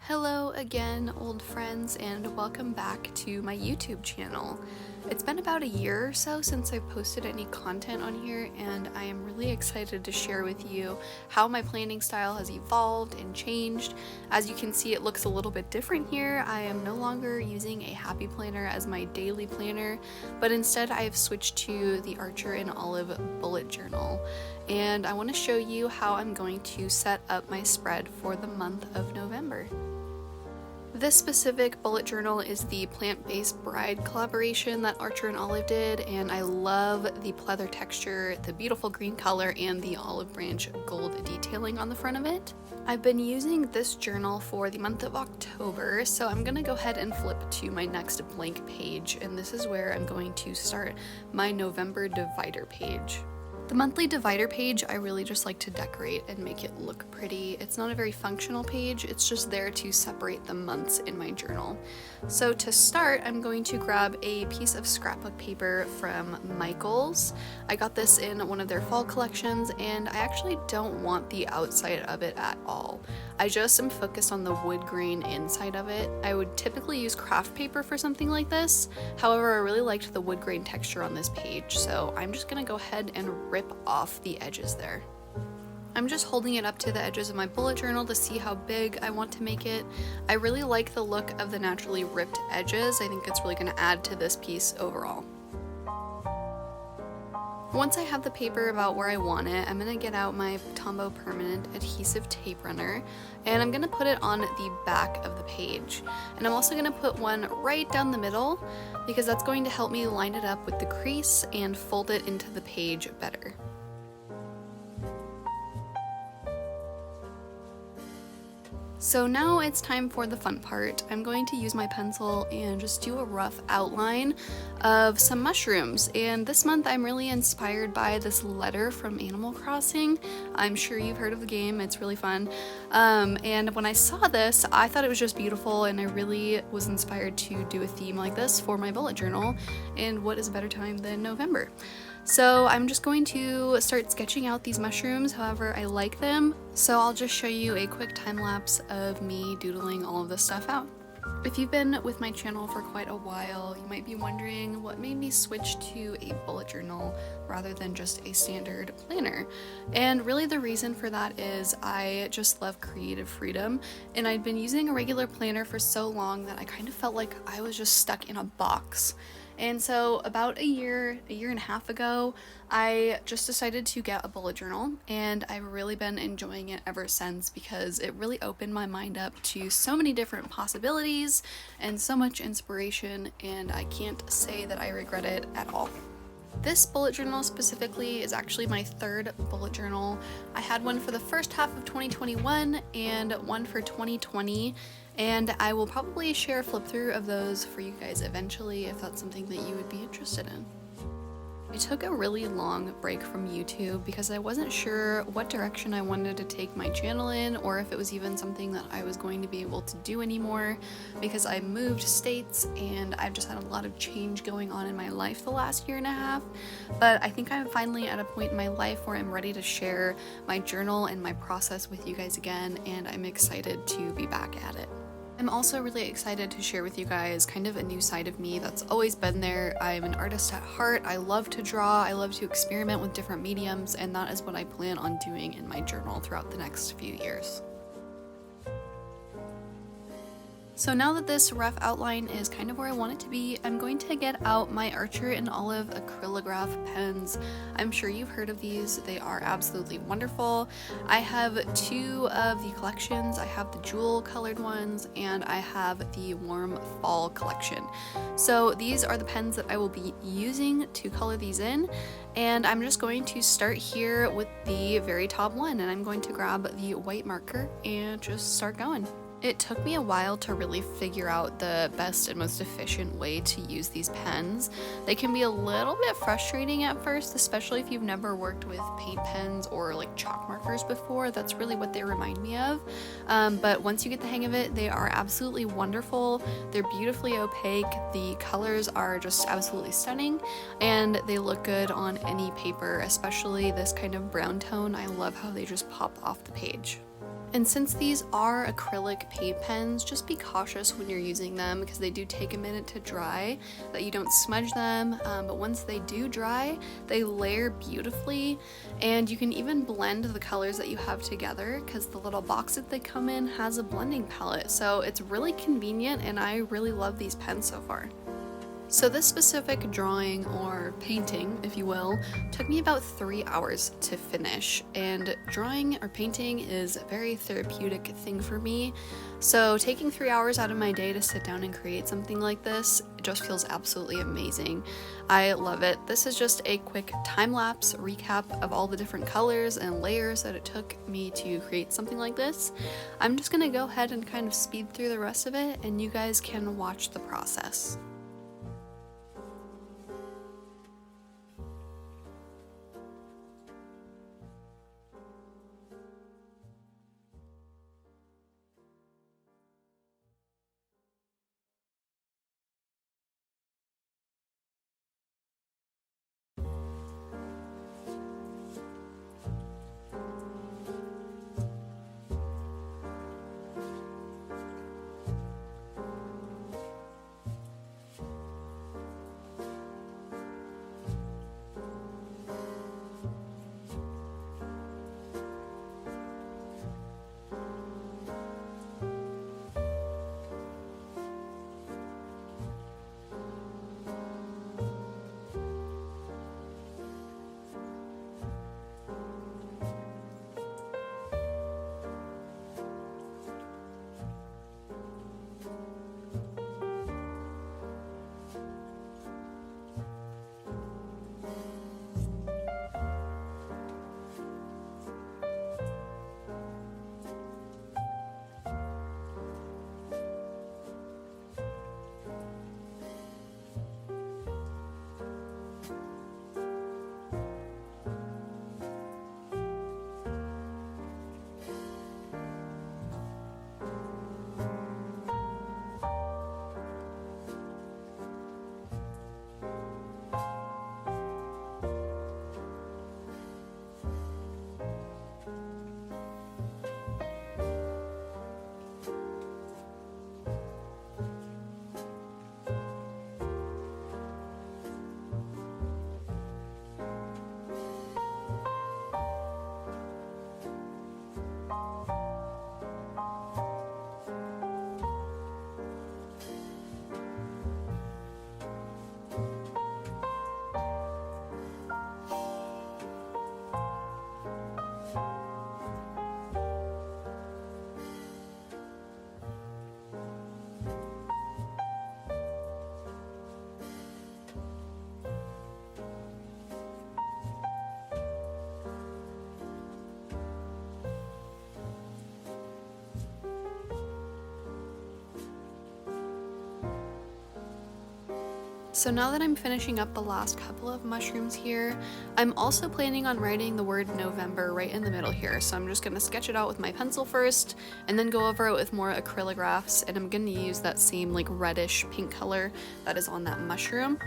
Hello again, old friends, and welcome back to my YouTube channel. It's been about a year or so since I've posted any content on here, and I am really excited to share with you how my planning style has evolved and changed. As you can see, it looks a little bit different here. I am no longer using a happy planner as my daily planner, but instead I have switched to the Archer and Olive bullet journal. And I want to show you how I'm going to set up my spread for the month of November. This specific bullet journal is the plant-based bride collaboration that Archer and Olive did, and I love the pleather texture, the beautiful green color, and the olive branch gold detailing on the front of it. I've been using this journal for the month of October, so I'm gonna go ahead and flip to my next blank page, and this is where I'm going to start my November divider page. The monthly divider page I really just like to decorate and make it look pretty. It's not a very functional page, it's just there to separate the months in my journal. So to start, I'm going to grab a piece of scrapbook paper from Michaels. I got this in one of their fall collections, and I actually don't want the outside of it at all. I just am focused on the wood grain inside of it. I would typically use craft paper for something like this. However, I really liked the wood grain texture on this page, so I'm just gonna go ahead and rip off the edges there. I'm just holding it up to the edges of my bullet journal to see how big I want to make it. I really like the look of the naturally ripped edges. I think it's really going to add to this piece overall. Once I have the paper about where I want it, I'm going to get out my Tombow permanent adhesive tape runner, and I'm going to put it on the back of the page. And I'm also going to put one right down the middle because that's going to help me line it up with the crease and fold it into the page better. So now it's time for the fun part. I'm going to use my pencil and just do a rough outline of some mushrooms. And this month I'm really inspired by this letter from Animal Crossing. I'm sure you've heard of the game, it's really fun. And when I saw this, I thought it was just beautiful, and I really was inspired to do a theme like this for my bullet journal. And what is a better time than November? So I'm just going to start sketching out these mushrooms however I like them. So I'll just show you a quick time lapse of me doodling all of this stuff out. If you've been with my channel for quite a while, you might be wondering what made me switch to a bullet journal rather than just a standard planner. And really the reason for that is I just love creative freedom, and I'd been using a regular planner for so long that I kind of felt like I was just stuck in a box. And so about a year and a half ago, I just decided to get a bullet journal, and I've really been enjoying it ever since because it really opened my mind up to so many different possibilities and so much inspiration, and I can't say that I regret it at all. This bullet journal specifically is actually my third bullet journal. I had one for the first half of 2021 and one for 2020, and I will probably share a flip through of those for you guys eventually if that's something that you would be interested in. I took a really long break from YouTube because I wasn't sure what direction I wanted to take my channel in, or if it was even something that I was going to be able to do anymore, because I moved states and I've just had a lot of change going on in my life the last year and a half. But I think I'm finally at a point in my life where I'm ready to share my journal and my process with you guys again, and I'm excited to be back at it. I'm also really excited to share with you guys kind of a new side of me that's always been there. I'm an artist at heart. I love to draw. I love to experiment with different mediums, and that is what I plan on doing in my journal throughout the next few years. So now that this rough outline is kind of where I want it to be, I'm going to get out my Archer and Olive acrylograph pens. I'm sure you've heard of these. They are absolutely wonderful. I have two of the collections. I have the jewel colored ones, and I have the warm fall collection. So these are the pens that I will be using to color these in, and I'm just going to start here with the very top one, and I'm going to grab the white marker and just start going. It took me a while to really figure out the best and most efficient way to use these pens. They can be a little bit frustrating at first, especially if you've never worked with paint pens or like chalk markers before. That's really what they remind me of. But once you get the hang of it, they are absolutely wonderful. They're beautifully opaque. The colors are just absolutely stunning, and they look good on any paper, especially this kind of brown tone. I love how they just pop off the page. And since these are acrylic paint pens, just be cautious when you're using them because they do take a minute to dry, that you don't smudge them, but once they do dry, they layer beautifully, and you can even blend the colors that you have together because the little box that they come in has a blending palette, so it's really convenient and I really love these pens so far. So this specific drawing, or painting if you will, took me about 3 hours to finish, and drawing or painting is a very therapeutic thing for me, so taking 3 hours out of my day to sit down and create something like this, it just feels absolutely amazing. I love it. This is just a quick time-lapse recap of all the different colors and layers that it took me to create something like this. I'm just gonna go ahead and kind of speed through the rest of it and you guys can watch the process. So now that I'm finishing up the last couple of mushrooms here, I'm also planning on writing the word November right in the middle here. So I'm just going to sketch it out with my pencil first and then go over it with more acrylographs, and I'm going to use that same like reddish pink color that is on that mushroom.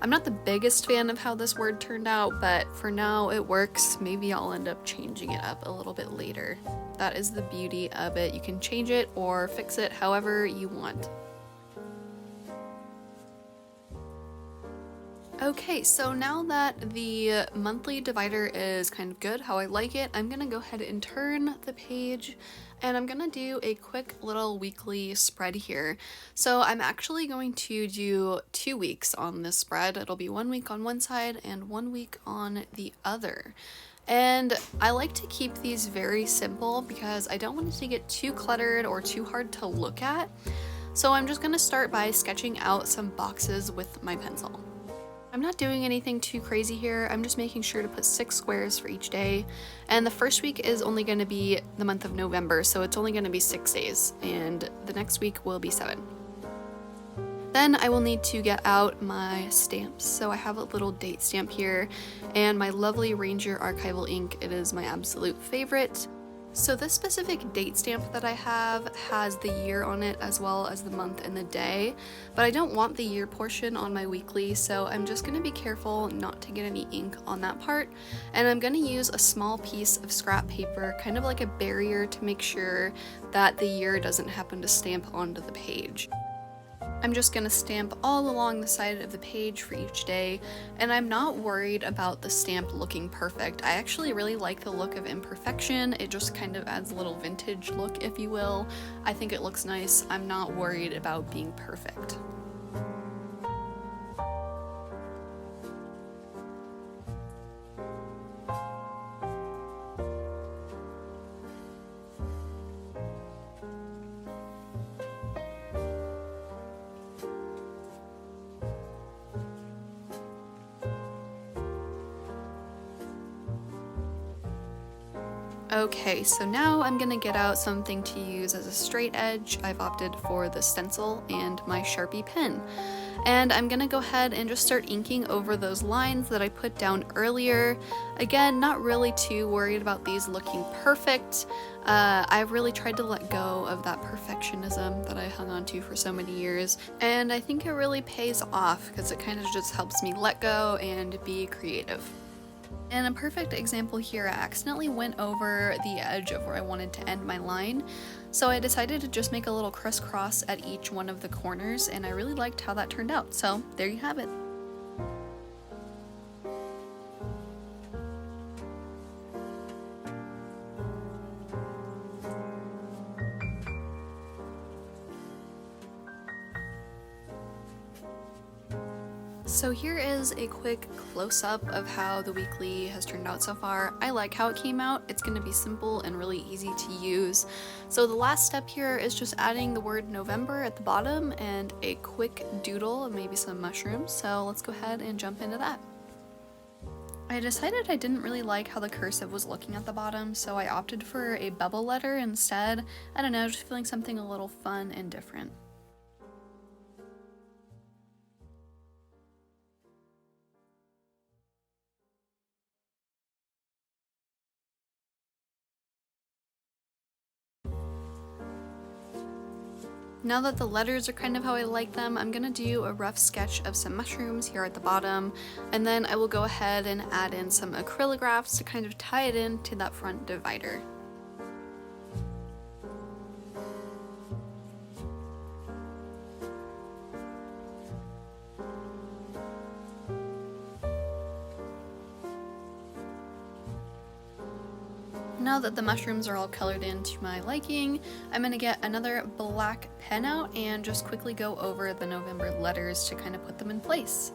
I'm not the biggest fan of how this word turned out, but for now it works. Maybe I'll end up changing it up a little bit later. That is the beauty of it. You can change it or fix it however you want. Okay, so now that the monthly divider is kind of good, how I like it, I'm gonna go ahead and turn the page and I'm gonna do a quick little weekly spread here. So I'm actually going to do 2 weeks on this spread. It'll be 1 week on one side and 1 week on the other. And I like to keep these very simple because I don't want it to get too cluttered or too hard to look at. So I'm just gonna start by sketching out some boxes with my pencil. I'm not doing anything too crazy here. I'm just making sure to put 6 squares for each day. And the first week is only going to be the month of November, so it's only going to be 6 days. And the next week will be 7. Then I will need to get out my stamps. So I have a little date stamp here and my lovely Ranger archival ink. It is my absolute favorite. So this specific date stamp that I have has the year on it as well as the month and the day, but I don't want the year portion on my weekly, so I'm just going to be careful not to get any ink on that part, and I'm going to use a small piece of scrap paper, kind of like a barrier, to make sure that the year doesn't happen to stamp onto the page. I'm just going to stamp all along the side of the page for each day, and I'm not worried about the stamp looking perfect. I actually really like the look of imperfection. It just kind of adds a little vintage look, if you will. I think it looks nice. I'm not worried about being perfect. Okay, so now I'm gonna get out something to use as a straight edge. I've opted for the stencil and my Sharpie pen. And I'm gonna go ahead and just start inking over those lines that I put down earlier. Again, not really too worried about these looking perfect. I've really tried to let go of that perfectionism that I hung on to for so many years, and I think it really pays off because it kind of just helps me let go and be creative. And a perfect example here, I accidentally went over the edge of where I wanted to end my line, so I decided to just make a little crisscross at each one of the corners, and I really liked how that turned out, so there you have it. So here is a quick close-up of how the weekly has turned out so far. I like how it came out. It's going to be simple and really easy to use. So the last step here is just adding the word November at the bottom and a quick doodle and maybe some mushrooms. So let's go ahead and jump into that. I decided I didn't really like how the cursive was looking at the bottom, so I opted for a bubble letter instead. I don't know, just feeling something a little fun and different. Now that the letters are kind of how I like them, I'm gonna do a rough sketch of some mushrooms here at the bottom, and then I will go ahead and add in some acrylographs to kind of tie it into that front divider. Now that the mushrooms are all colored in to my liking, I'm going to get another black pen out and just quickly go over the November letters to kind of put them in place.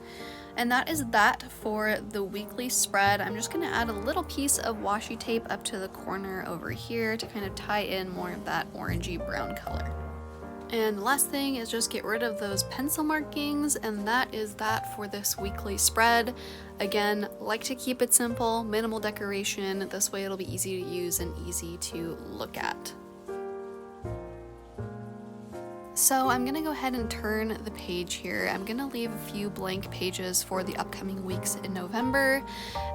And that is that for the weekly spread. I'm just going to add a little piece of washi tape up to the corner over here to kind of tie in more of that orangey brown color. And the last thing is just get rid of those pencil markings, and that is that for this weekly spread. Again, like to keep it simple, minimal decoration, this way it'll be easy to use and easy to look at. So I'm gonna go ahead and turn the page here. I'm gonna leave a few blank pages for the upcoming weeks in November,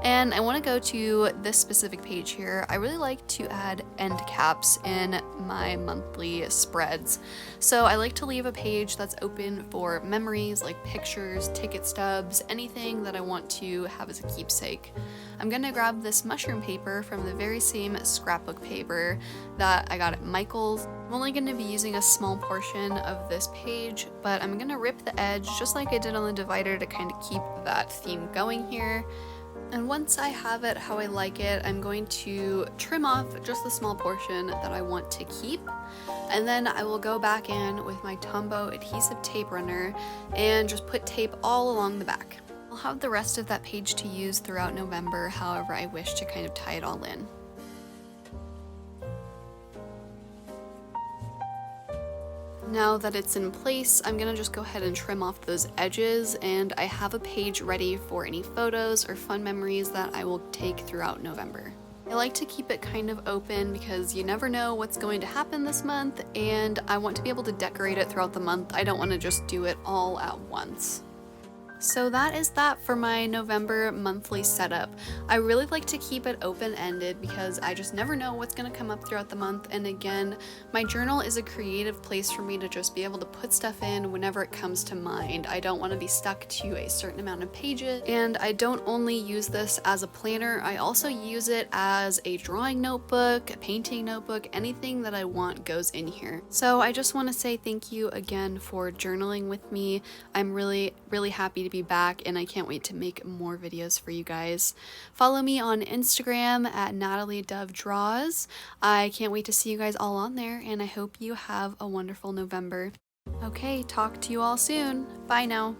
and I wanna go to this specific page here. I really like to add end caps in my monthly spreads. So I like to leave a page that's open for memories like pictures, ticket stubs, anything that I want to have as a keepsake. I'm gonna grab this mushroom paper from the very same scrapbook paper that I got at Michael's. I'm only going to be using a small portion of this page, but I'm going to rip the edge just like I did on the divider to kind of keep that theme going here. And once I have it how I like it, I'm going to trim off just the small portion that I want to keep. And then I will go back in with my Tombow adhesive tape runner and just put tape all along the back. I'll have the rest of that page to use throughout November, however I wish to kind of tie it all in. Now that it's in place, I'm gonna just go ahead and trim off those edges, and I have a page ready for any photos or fun memories that I will take throughout November. I like to keep it kind of open because you never know what's going to happen this month, and I want to be able to decorate it throughout the month. I don't want to just do it all at once. So that is that for my November monthly setup. I really like to keep it open-ended because I just never know what's going to come up throughout the month, and again, my journal is a creative place for me to just be able to put stuff in whenever it comes to mind. I don't want to be stuck to a certain amount of pages, and I don't only use this as a planner, I also use it as a drawing notebook, a painting notebook, anything that I want goes in here. So I just want to say thank you again for journaling with me. I'm really happy to be back, and I can't wait to make more videos for you guys. Follow me on Instagram at Natalie Dove Draws. I can't wait to see you guys all on there, and I hope you have a wonderful November. Okay, talk to you all soon. Bye now.